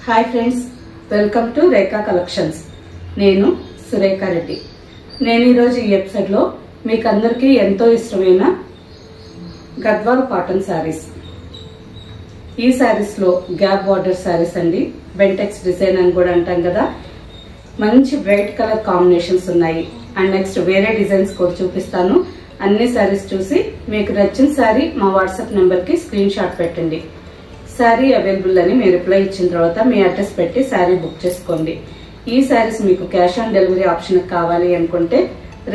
Hi friends, welcome to Rekha collections. నేను సురేఖా రెడ్డి. నేను ఈరోజు ఈ ఎపిసోడ్లో మీకు అందరికీ ఎంతో ఇష్టమైన గద్వాల్ కాటన్ శారీస్, ఈ శారీస్లో గ్యాప్ బార్డర్ శారీస్ అండి. బెంటెక్స్ డిజైన్ అని కూడా అంటాం కదా. మంచి బ్రైట్ కలర్ కాంబినేషన్స్ ఉన్నాయి. అండ్ నెక్స్ట్ వేరే డిజైన్స్ కూడా చూపిస్తాను. అన్ని శారీస్ చూసి మీకు నచ్చిన శారీ మా వాట్సాప్ నెంబర్కి స్క్రీన్ షాట్ పెట్టండి. శారీ అవైలబుల్ అని మీరు రిప్లై ఇచ్చిన తర్వాత మీ అడ్రస్ పెట్టి శారీ బుక్ చేసుకోండి. ఈ శారీస్ మీకు క్యాష్ ఆన్ డెలివరీ ఆప్షన్ కావాలి అనుకుంటే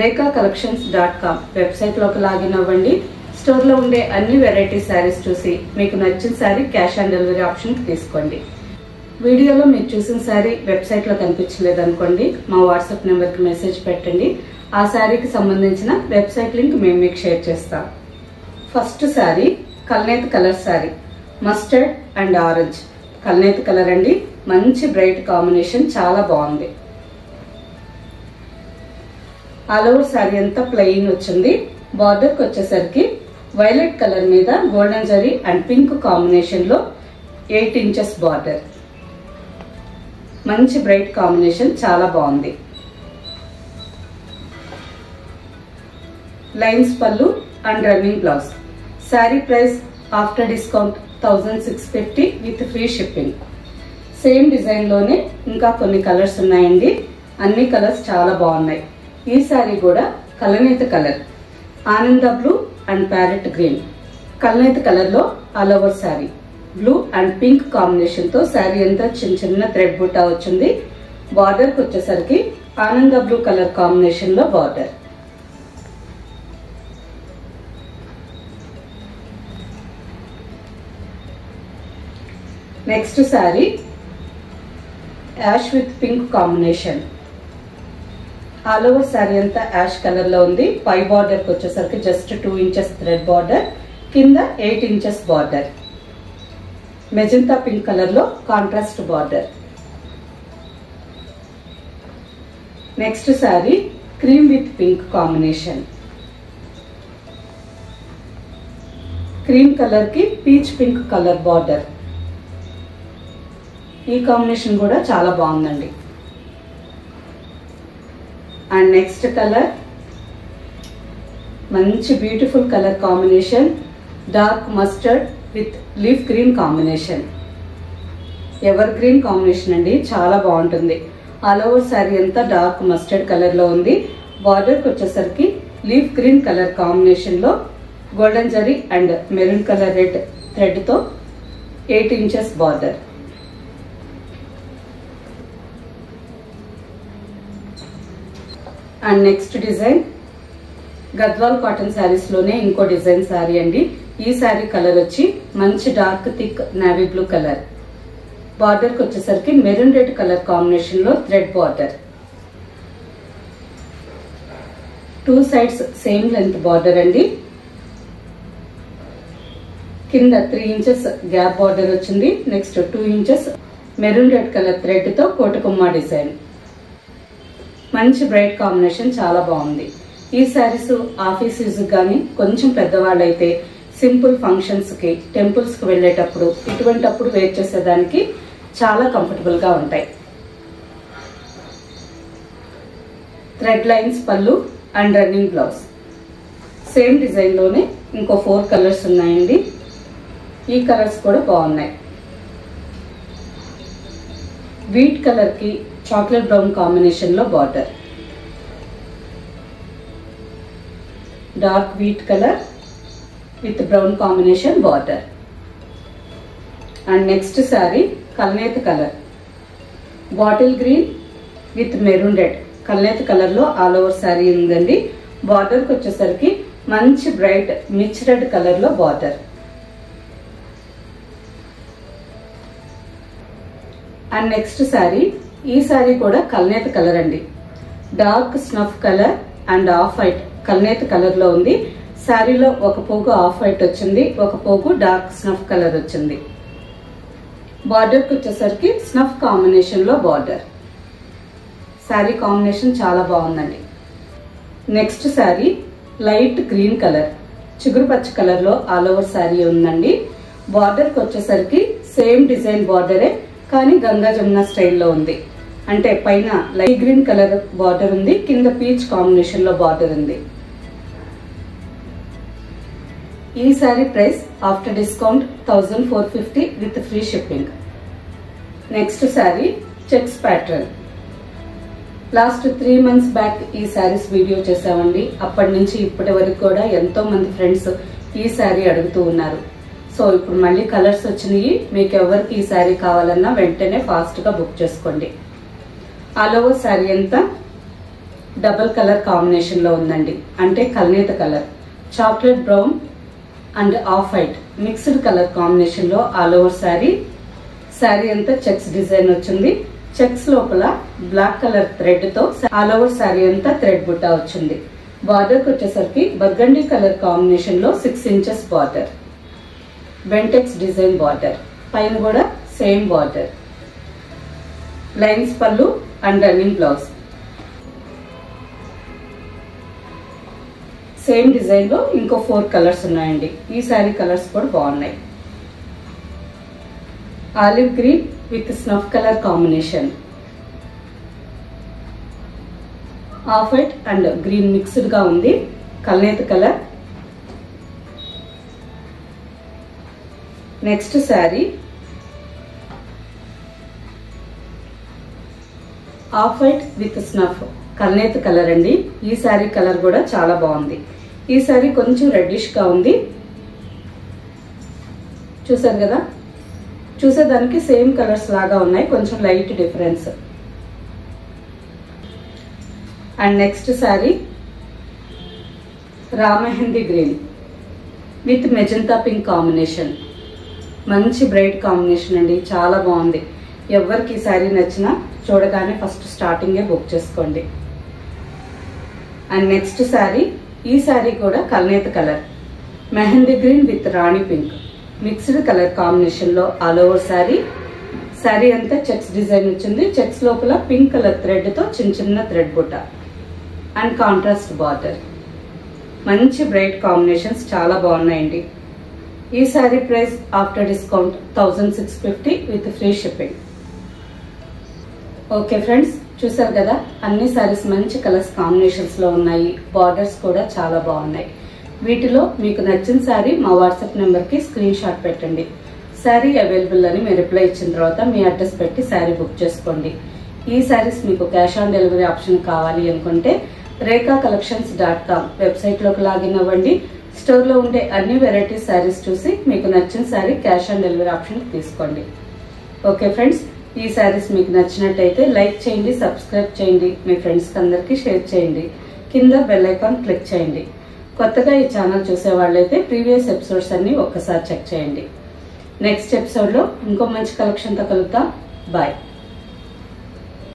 rekhacollections.com వెబ్సైట్లోకి లాగిన్ అవ్వండి. స్టోర్లో ఉండే అన్ని వెరైటీ శారీస్ చూసి మీకు నచ్చిన sari cash on delivery option తీసుకోండి. వీడియోలో మీరు చూసిన శారీ వెబ్సైట్లో కనిపించలేదు అనుకోండి, మా వాట్సాప్ నెంబర్కి మెసేజ్ పెట్టండి. ఆ శారీకి సంబంధించిన వెబ్సైట్ లింక్ మేము మీకు షేర్ చేస్తాం. First sari Kalneth colour sari, mustard and orange. Kalneth colour అండి, మంచి బ్రైట్ కాంబినేషన్, చాలా బాగుంది. ఆల్ ఓవర్ శారీ అంతా ప్లెయిన్ వచ్చింది. బార్డర్కి వచ్చేసరికి వైలెట్ కలర్ మీద golden zari and pink combination లో 8 ఇంచెస్ బార్డర్. మంచి బ్రైట్ కాంబినేషన్, చాలా బాగుంది. లైన్స్ పళ్ళు and running blouse. Sari price after discount 1650 with free shipping. Same design లోనే ఇంకా కొన్ని కలర్స్ ఉన్నాయండి. అన్ని కలర్స్ చాలా బాగున్నాయి. ఈ శారీ కూడా కల్నేత్ కలర్, ఆనంద blue and parrot green. Kalneth colour లో all over sari blue and pink combination తో శారీ అంతా చిన్న చిన్న థ్రెడ్ బుట్టా వచ్చింది. బార్డర్ కి వచ్చేసరికి ఆనంద బ్లూ కలర్ కాంబినేషన్ లో border. Next sari ash with pink combination. All over sari అంతా యాష్ కలర్ లో ఉంది. పై బార్డర్ కి వచ్చేసరికి జస్ట్ 2 ఇంచెస్ థ్రెడ్ బార్డర్, కింద 8 inches border. Magenta pink colour లో contrast border. Next sari cream with pink combination. Cream colour కి peach pink colour border. ఈ combination కూడా చాలా బాగుందండి. అండ్ నెక్స్ట్ కలర్ మంచి beautiful colour combination, dark mustard with leaf green combination. Evergreen combination అండి, చాలా బాగుంటుంది. ఆల్ ఓవర్ శారీ అంతా డార్క్ మస్టర్డ్ కలర్ లో ఉంది. బార్డర్ కి వచ్చేసరికి లీఫ్ గ్రీన్ కలర్ కాంబినేషన్ లో golden zari and maroon colour red thread తో 8 inches border. And next design Gadwal cotton saris లోనే ఇంకో డిజైన్ శారీ అండి. ఈ శారీ కలర్ వచ్చి మంచి dark thick navy blue colour. Border కి వచ్చేసరికి మెరూన్ రెడ్ కలర్ కాంబినేషన్ లో thread border. 2 sides same length border అండి. కింద 3 ఇంచెస్ గ్యాప్ బార్డర్ వచ్చింది. Next 2 inches maroon red colour thread తో కోటకుమ్మ డిజైన్. మంచి బ్రైట్ కాంబినేషన్, చాలా బాగుంది. ఈ శారీస్ ఆఫీస్ యూజ్ కానీ కొంచెం పెద్దవాళ్ళైతే సింపుల్ ఫంక్షన్స్ కి, టెంపుల్స్ కి వెళ్ళేటప్పుడు ఇటువంటప్పుడు వేర్ చేసేదానికి చాలా కంఫర్టబుల్ గా ఉంటాయి. థ్రెడ్ లైన్స్ పళ్ళు and running blouse. Same design లోనే ఇంకో 4 కలర్స్ ఉన్నాయండి. ఈ కలర్స్ కూడా బాగున్నాయి. వీట్ కలర్ కి చాక్లెట్ బ్రౌన్ కాంబినేషన్ లో border. Dark wheat colour with brown combination border. And next sari Kalneth colour, bottle green with maroon red. Kalneth colour లో ఆల్ ఓవర్ శారీ ఉందండి. బార్డర్ కి వచ్చేసరికి మంచి బ్రైట్ మిచ్ రెడ్ కలర్ లో బార్డర్. అండ్ నెక్స్ట్ శారీ, ఈ శారీ కూడా కల్నేత్ కలర్ అండి. Dark snuff colour and off white కల్నేత్ colour లో ఉంది. శారీలో ఒక పోగు ఆఫ్ వైట్ వచ్చింది, ఒక పోగు డార్క్ స్నఫ్ కలర్ వచ్చింది. బార్డర్ కి వచ్చేసరికి స్నఫ్ కాంబినేషన్ లో బార్డర్. శారీ కాంబినేషన్ చాలా బాగుందండి. Next sari light green colour, చిగురు పచ్చ కలర్ లో ఆల్ ఓవర్ శారీ ఉందండి. బార్డర్ కి వచ్చేసరికి సేమ్ డిజైన్ బార్డరే కానీ గంగా జమున స్టైల్లో ఉంది. అంటే పైన లైట్ గ్రీన్ కలర్ బార్డర్ ఉంది, కింద పీచ్ కాంబినేషన్ లో బార్డర్ ఉంది. ఈ sari price after discount 1450 with free shipping. Next sorry checks pattern. Last 3 months back ఈ సారీస్ వీడియో చేసామండి. అప్పటి నుంచి ఇప్పటి వరకు కూడా ఎంతో మంది ఫ్రెండ్స్ ఈ సారీ అడుగుతూ ఉన్నారు. సో ఇప్పుడు మళ్ళీ కలర్స్ వచ్చినాయి. మీకు ఎవరికి ఈ సారీ కావాలన్నా వెంటనే ఫాస్ట్ గా బుక్ చేసుకోండి. ఆల్ ఓవర్ సారీ అంతా డబుల్ కలర్ కాంబినేషన్ లో ఉందండి. అంటే Kalneth colour, chocolate brown and off white mixed colour combination లో ఆల్ ఓవర్ సారీ అంతా చెక్స్ డిజైన్ వచ్చింది. చెక్స్ లోపల బ్లాక్ కలర్ థ్రెడ్ తో ఆల్ ఓవర్ సారీ అంతా థ్రెడ్ బుట్ట వచ్చింది. బార్డర్ కి వచ్చేసరికి బర్గండీ కలర్ కాంబినేషన్ లో 6 inches border, Bentex design border, పైన కూడా సేమ్ బార్డర్, లైన్స్ పళ్ళు and running blouse. Same design లో ఇంకో 4 కలర్స్ ఉన్నాయండి. ఈ సారీ కలర్స్ కూడా బాగున్నాయి. Olive green with snuff colour combination, off white and green mixed గా ఉంది. Kalneth colour. Next sari off white with snuff Kalneth colour అండి. ఈ సారీ కలర్ కూడా చాలా బాగుంది. ఈ సారీ కొంచెం రెడ్డిష్ గా ఉంది. చూసారు కదా, చూసేదానికి సేమ్ కలర్స్ లాగా ఉన్నాయి, కొంచెం light difference. And next sari రామహంది green with magenta pink combination. మంచి బ్రైట్ కాంబినేషన్ అండి, చాలా బాగుంది. ఎవరికి ఈ సారీ నచ్చినా చూడగానే ఫస్ట్ స్టార్టింగే బుక్ చేసుకోండి. అండ్ నెక్స్ట్ సారీ, ఈ సారీ కూడా Kalneth colour, mehndi green with rani pink mixed colour combination లో ఆల్ ఓవర్ సారీ అంతా చెక్స్ డిజైన్ వచ్చింది. చెక్స్ లోపల పింక్ కలర్ థ్రెడ్ తో చిన్న చిన్న థ్రెడ్ బుట్ట అండ్ కాంట్రాస్ట్ బార్డర్. మంచి బ్రైట్ కాంబినేషన్స్, చాలా బాగున్నాయండి. ఈ sari price after discount 1650 with free shipping. Okay friends, చూసారు కదా, అన్ని సారీస్ మంచి కలర్స్ కాంబినేషన్స్ లో ఉన్నాయి. బార్డర్స్ కూడా చాలా బాగున్నాయి. వీటిలో మీకు నచ్చిన సారీ మా వాట్సాప్ నెంబర్ కి స్క్రీన్ షాట్ పెట్టండి. సారీ అవైలబుల్ అని మీరు రిప్లై ఇచ్చిన తర్వాత మీ అడ్రస్ పెట్టి సారీ బుక్ చేసుకోండి. ఈ సారీస్ మీకు క్యాష్ ఆన్ డెలివరీ ఆప్షన్ కావాలి అనుకుంటే rekacollections.com వెబ్సైట్ లోకి లాగిన్ అవ్వండి. స్టోర్ లో ఉండే అన్ని వెరైటీస్ సారీస్ చూసి మీకు నచ్చిన sorry cash on delivery option తీసుకోండి. ఓకే ఫ్రెండ్స్, ఈ సారీస్ మీకు నచ్చినట్టయితే లైక్ చేయండి, సబ్స్క్రైబ్ చేయండి, మీ ఫ్రెండ్స్ అందరికి షేర్ చేయండి, కింద బెల్ ఐకాన్ క్లిక్ చేయండి. కొత్తగా ఈ ఛానల్ చూసే వాళ్ళైతే ప్రీవియస్ ఎపిసోడ్స్ అన్ని ఒక్కసారి చెక్ చేయండి. నెక్స్ట్ ఎపిసోడ్ లో ఇంకో మంచి కలెక్షన్ తో కలుద్దాం. బాయ్.